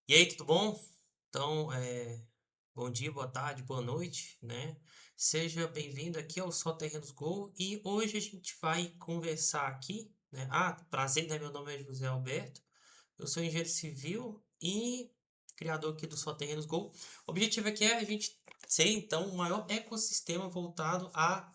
E aí, tudo bom? Então, bom dia, boa tarde, boa noite, né? Seja bem-vindo aqui ao Só Terrenos Go e hoje a gente vai conversar aqui, né? Prazer, né? Meu nome é José Alberto, eu sou engenheiro civil e criador aqui do Só Terrenos Go. O objetivo aqui é a gente ser, então, o maior ecossistema voltado à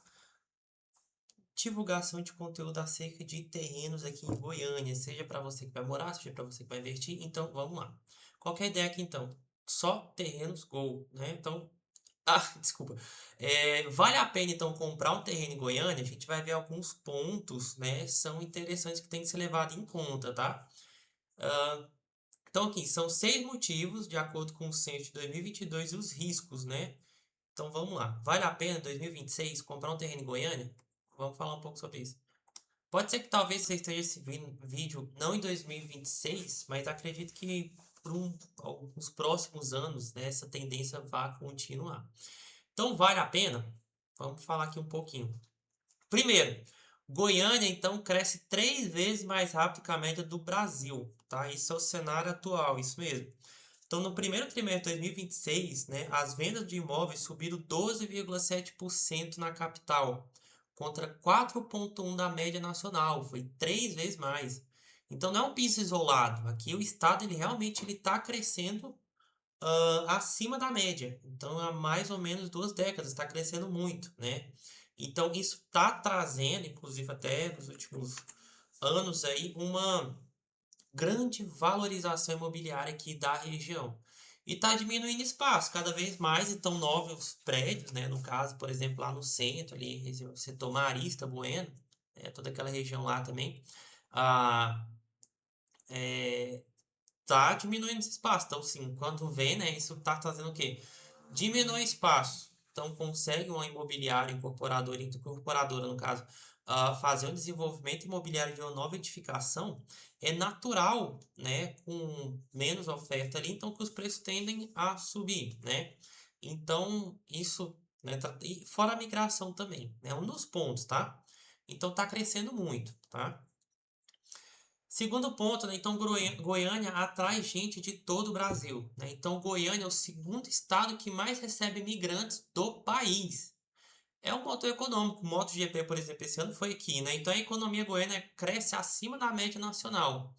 divulgação de conteúdo acerca de terrenos aqui em Goiânia, seja para você que vai morar, seja para você que vai investir. Então, vamos lá. Qual que é a ideia aqui, então? Só terrenos Go, né? Então, desculpa. Vale a pena, então, comprar um terreno em Goiânia? A gente vai ver alguns pontos, né? São interessantes que tem que ser levado em conta, tá? Então, aqui, são 6 motivos, de acordo com o censo de 2022, e os riscos, né? Então, vamos lá. Vale a pena, 2026, comprar um terreno em Goiânia? Vamos falar um pouco sobre isso. Pode ser que talvez você esteja esse vídeo não em 2026, mas acredito que por alguns próximos anos, né, essa tendência vai continuar. Então, vale a pena? Vamos falar aqui um pouquinho. Primeiro, Goiânia então cresce 3 vezes mais rápido que a média do Brasil, tá? Isso é o cenário atual, isso mesmo. Então, no primeiro trimestre de 2026, né, as vendas de imóveis subiram 12,7% na capital, contra 4,1% da média nacional. Foi 3 vezes mais. Então, não é um piso isolado. Aqui o estado ele realmente está crescendo acima da média. Então, há mais ou menos 2 décadas está crescendo muito, né? Então, isso está trazendo, inclusive até nos últimos anos aí, uma grande valorização imobiliária aqui da região. E está diminuindo espaço cada vez mais, então novos prédios, né? No caso, por exemplo, lá no centro, ali, setor Marista, Bueno, toda aquela região lá também, ah, tá diminuindo esse espaço. Então, sim, quando vê, né, isso tá fazendo o quê? Diminui espaço. Então, consegue uma imobiliária incorporadora, no caso, fazer um desenvolvimento imobiliário de uma nova edificação, é natural, né, com menos oferta ali, então que os preços tendem a subir, né? Então, isso, né, e fora a migração também, é um dos pontos, tá? Então, tá crescendo muito, tá? Segundo ponto, né? Então Goiânia atrai gente de todo o Brasil, né? Então Goiânia é o segundo estado que mais recebe imigrantes do país. É um motor econômico. O MotoGP, por exemplo, esse ano foi aqui, né? Então a economia goiana cresce acima da média nacional.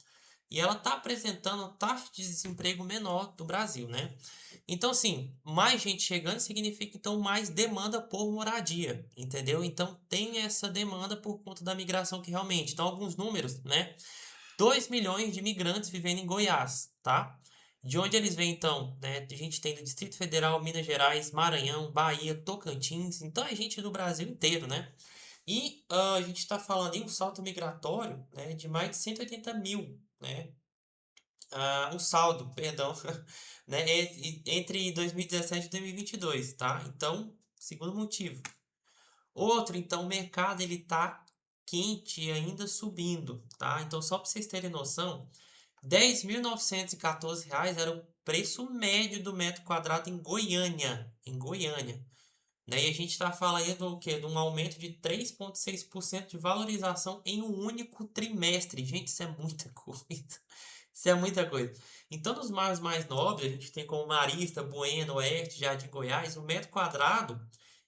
E ela está apresentando a taxa de desemprego menor do Brasil, né? Então, assim, mais gente chegando significa então mais demanda por moradia, entendeu? Então tem essa demanda por conta da migração que realmente. Então, alguns números, né? 2 milhões de imigrantes vivendo em Goiás, tá? De onde eles vêm, então? Né? A gente tem no Distrito Federal, Minas Gerais, Maranhão, Bahia, Tocantins. Então é gente do Brasil inteiro, né? E a gente está falando em um salto migratório, né, de mais de 180 mil, né? Um saldo, perdão, né, entre 2017 e 2022, tá? Então, segundo motivo. Outro, então, o mercado ele tá quente e ainda subindo, tá? Então, só para vocês terem noção, R$ 10.914 era o preço médio do metro quadrado em Goiânia, né? E a gente está falando do quê? De um aumento de 3,6% de valorização em um único trimestre. Gente, isso é muita coisa. Isso é muita coisa. Então, nos bairros mais nobres, a gente tem como Marista, Bueno, Oeste, Jardim Goiás, o metro quadrado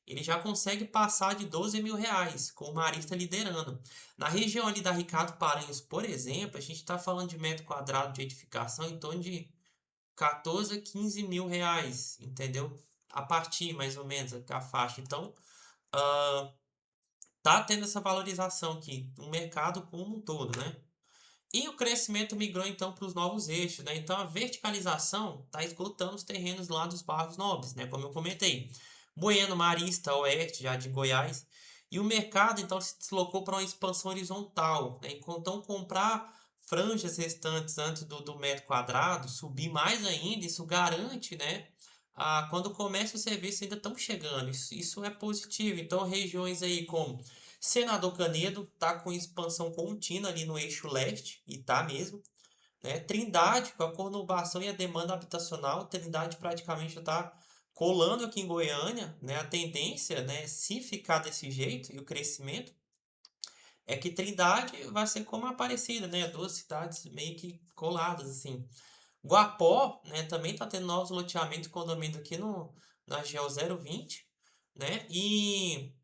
ele já consegue passar de R$ 12.000, com o Marista liderando. Na região ali da Ricardo Paranhos, por exemplo, a gente está falando de metro quadrado de edificação em torno de 14 a 15 mil reais, entendeu? A partir, mais ou menos, a faixa. Então, tá tendo essa valorização aqui, o mercado como um todo, né? E o crescimento migrou então para os novos eixos, né? Então a verticalização está esgotando os terrenos lá dos bairros nobres, né? Como eu comentei. Bueno, Marista, Oeste, Jardim Goiás. E o mercado então se deslocou para uma expansão horizontal, né? Então comprar franjas restantes antes do metro quadrado, subir mais ainda, isso garante, né? Quando o comércio e o serviço ainda estão chegando. Isso é positivo. Então regiões aí como Senador Canedo tá com expansão contínua ali no eixo leste, e tá mesmo, né? Trindade, com a conurbação e a demanda habitacional, Trindade praticamente já está colando aqui em Goiânia, né? A tendência, né, se ficar desse jeito e o crescimento, é que Trindade vai ser como a Aparecida, né? Duas cidades meio que coladas, assim. Guapó, né, também está tendo novos loteamentos de condomínio aqui na GO 020, né? E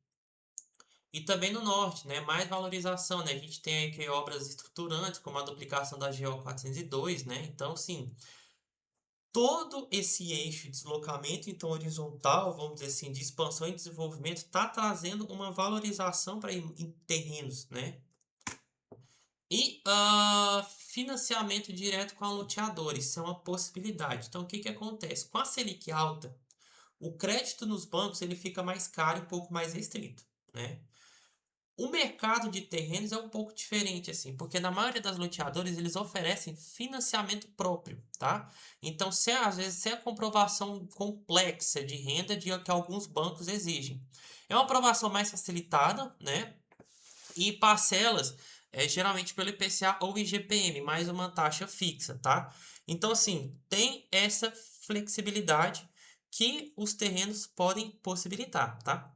também no norte, né? Mais valorização, né? A gente tem aqui obras estruturantes, como a duplicação da GO 402, né? Então, sim, todo esse eixo de deslocamento, então horizontal, vamos dizer assim, de expansão e desenvolvimento, está trazendo uma valorização para em terrenos, né? E financiamento direto com a loteadores, isso é uma possibilidade. Então, o que que acontece? Com a Selic alta, o crédito nos bancos ele fica mais caro e um pouco mais restrito, né? O mercado de terrenos é um pouco diferente, assim, porque na maioria das loteadoras eles oferecem financiamento próprio, tá? Então, às vezes, sem a comprovação complexa de renda que alguns bancos exigem. É uma aprovação mais facilitada, né? E parcelas, geralmente pelo IPCA ou IGPM, mais uma taxa fixa, tá? Então, assim, tem essa flexibilidade que os terrenos podem possibilitar, tá?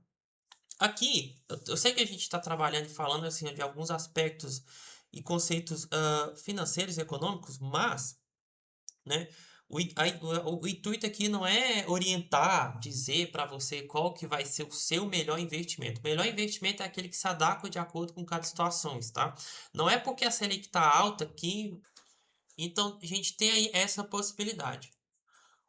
Aqui, eu sei que a gente está trabalhando e falando assim, de alguns aspectos e conceitos financeiros e econômicos, mas, né, o intuito aqui não é orientar, dizer para você qual que vai ser o seu melhor investimento. O melhor investimento é aquele que se adequa de acordo com cada situação, tá? Não é porque a Selic está alta que... Então, a gente tem aí essa possibilidade.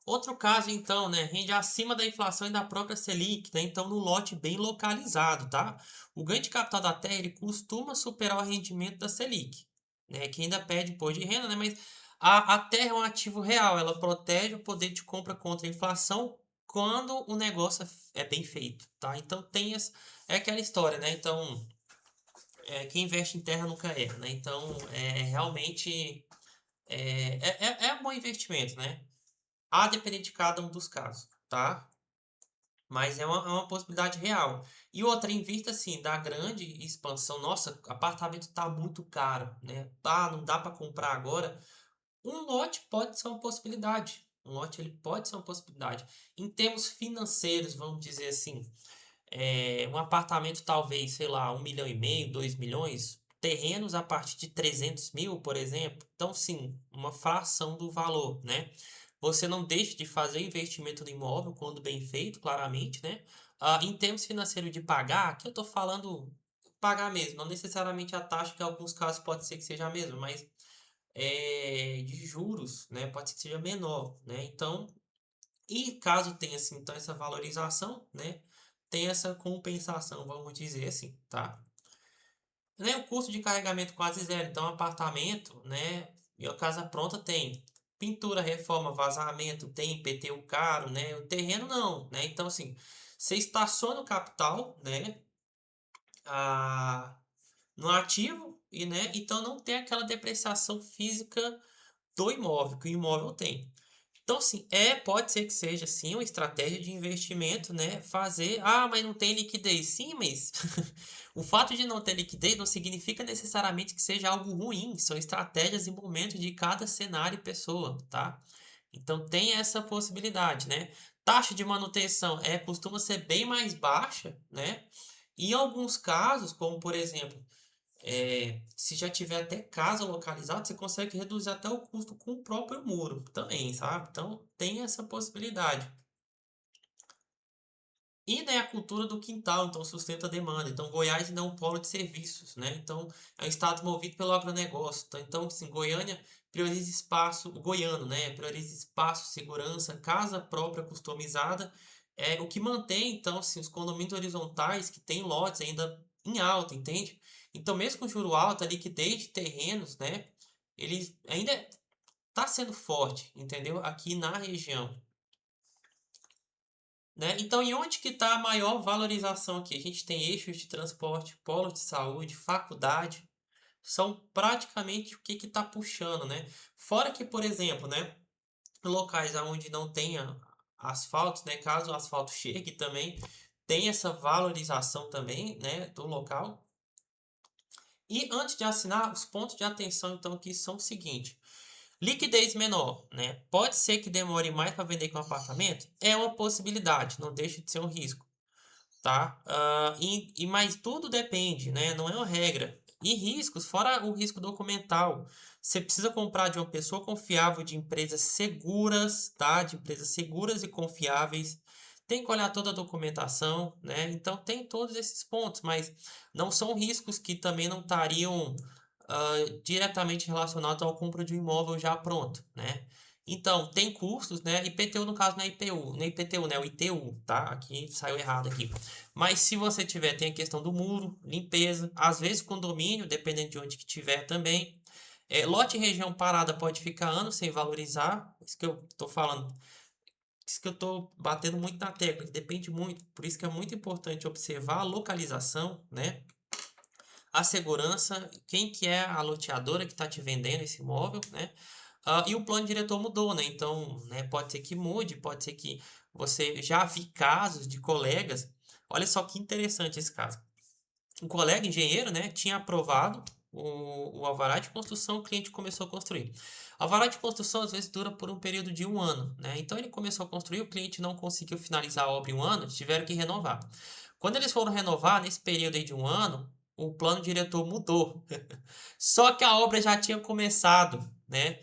Outro caso, então, né, rende acima da inflação e da própria Selic, né, então no lote bem localizado, tá? O ganho de capital da terra, ele costuma superar o rendimento da Selic, né, que ainda perde imposto de renda, né, mas a terra é um ativo real, ela protege o poder de compra contra a inflação quando o negócio é bem feito, tá? Então é aquela história, né, então quem investe em terra nunca erra, né, então realmente é um bom investimento, né? A depender de cada um dos casos, tá? Mas é uma possibilidade real. E outra, em vista assim da grande expansão, nossa, apartamento tá muito caro, né? Ah, não dá para comprar agora. Um lote pode ser uma possibilidade. Um lote ele pode ser uma possibilidade. Em termos financeiros, vamos dizer assim, um apartamento talvez, sei lá, 1,5 milhão, 2 milhões. Terrenos a partir de 300 mil, por exemplo. Então, sim, uma fração do valor, né? Você não deixa de fazer investimento no imóvel quando bem feito, claramente, né? Em termos financeiros de pagar, aqui eu estou falando pagar mesmo, não necessariamente a taxa, que em alguns casos pode ser que seja a mesma, mas de juros, né? Pode ser que seja menor, né? Então, e caso tenha assim, então essa valorização, né? Tem essa compensação, vamos dizer assim, tá? Né, o custo de carregamento quase zero. Então, apartamento, né? E a casa pronta tem pintura, reforma, vazamento, tem IPTU caro, né? O terreno não, né? Então, assim, você estaciona o capital, né? A, no ativo e, né? Então, não tem aquela depreciação física do imóvel que o imóvel tem. Então, sim, pode ser que seja sim uma estratégia de investimento, né? Fazer, mas não tem liquidez. Sim, mas o fato de não ter liquidez não significa necessariamente que seja algo ruim. São estratégias e momentos de cada cenário e pessoa, tá? Então tem essa possibilidade, né? Taxa de manutenção costuma ser bem mais baixa, né? E em alguns casos, como por exemplo, se já tiver até casa localizada, você consegue reduzir até o custo com o próprio muro também, sabe? Então tem essa possibilidade. E né, a cultura do quintal, então sustenta a demanda. Então Goiás ainda é um polo de serviços, né? Então é um estado movido pelo agronegócio. Então assim, Goiânia prioriza espaço, o goiano, né? Prioriza espaço, segurança, casa própria customizada, o que mantém então assim, os condomínios horizontais que têm lotes ainda em alta, entende? Então mesmo com juro alto, a liquidez de terrenos, né? Ele ainda está sendo forte, entendeu? Aqui na região. Né? Então, e onde que está a maior valorização aqui? A gente tem eixos de transporte, polos de saúde, faculdade, são praticamente o que está puxando, né? Fora que, por exemplo, né, locais onde não tenha asfalto, né, caso o asfalto chegue também, tem essa valorização também, né, do local. E antes de assinar, os pontos de atenção, então, aqui são o seguinte: liquidez menor, né? Pode ser que demore mais para vender que um apartamento? É uma possibilidade, não deixa de ser um risco, tá? Mas tudo depende, né? Não é uma regra. E riscos, fora o risco documental. Você precisa comprar de uma pessoa confiável, de empresas seguras, tá? De empresas seguras e confiáveis. Tem que olhar toda a documentação, né? Então tem todos esses pontos, mas não são riscos que também não estariam diretamente relacionados ao compra de um imóvel já pronto, né? Então, tem custos, né? IPTU no caso não é IPU, não é IPTU, né? É o ITU, tá? Aqui saiu errado aqui. Mas se você tiver, tem a questão do muro, limpeza, às vezes condomínio, dependendo de onde que tiver também. Lote em região parada pode ficar anos sem valorizar, isso que eu tô falando, isso que eu tô batendo muito na tecla, que depende muito, por isso que é muito importante observar a localização, né? A segurança, quem que é a loteadora que está te vendendo esse imóvel, né? E o plano diretor mudou, né? Então, né, pode ser que mude, pode ser que você já vi casos de colegas. Olha só que interessante esse caso. Um colega engenheiro, né, tinha aprovado o alvará de construção, o cliente começou a construir. O alvará de construção às vezes dura por um período de um ano, né? Então ele começou a construir, o cliente não conseguiu finalizar a obra em um ano, tiveram que renovar. Quando eles foram renovar, nesse período aí de um ano, o plano diretor mudou. Só que a obra já tinha começado, né?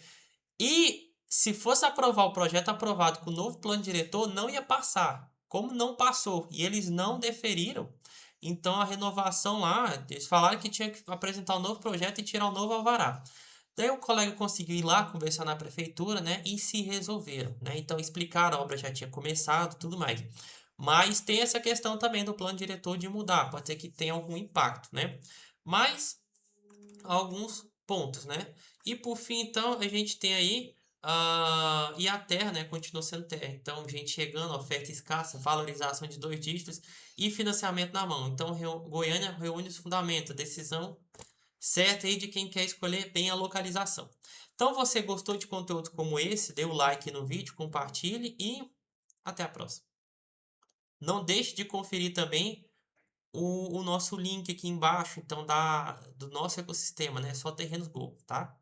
E se fosse aprovar o projeto aprovado com o novo plano diretor, não ia passar. Como não passou e eles não deferiram, então a renovação lá, eles falaram que tinha que apresentar um novo projeto e tirar um novo alvará. Daí o colega conseguiu ir lá conversar na prefeitura, né, e se resolveram, né? Então explicaram, a obra já tinha começado, tudo mais. Mas tem essa questão também do plano diretor de mudar, pode ser que tenha algum impacto, né? Mas alguns pontos, né? E por fim, então, a gente tem aí e a terra, né, continua sendo terra. Então, gente chegando, oferta escassa, valorização de dois dígitos e financiamento na mão. Então, Goiânia reúne os fundamentos, a decisão certa aí de quem quer escolher bem a localização. Então, você gostou de conteúdo como esse? Dê o like no vídeo, compartilhe e até a próxima. Não deixe de conferir também o nosso link aqui embaixo, então, do nosso ecossistema, né? Só Terrenos Go, tá?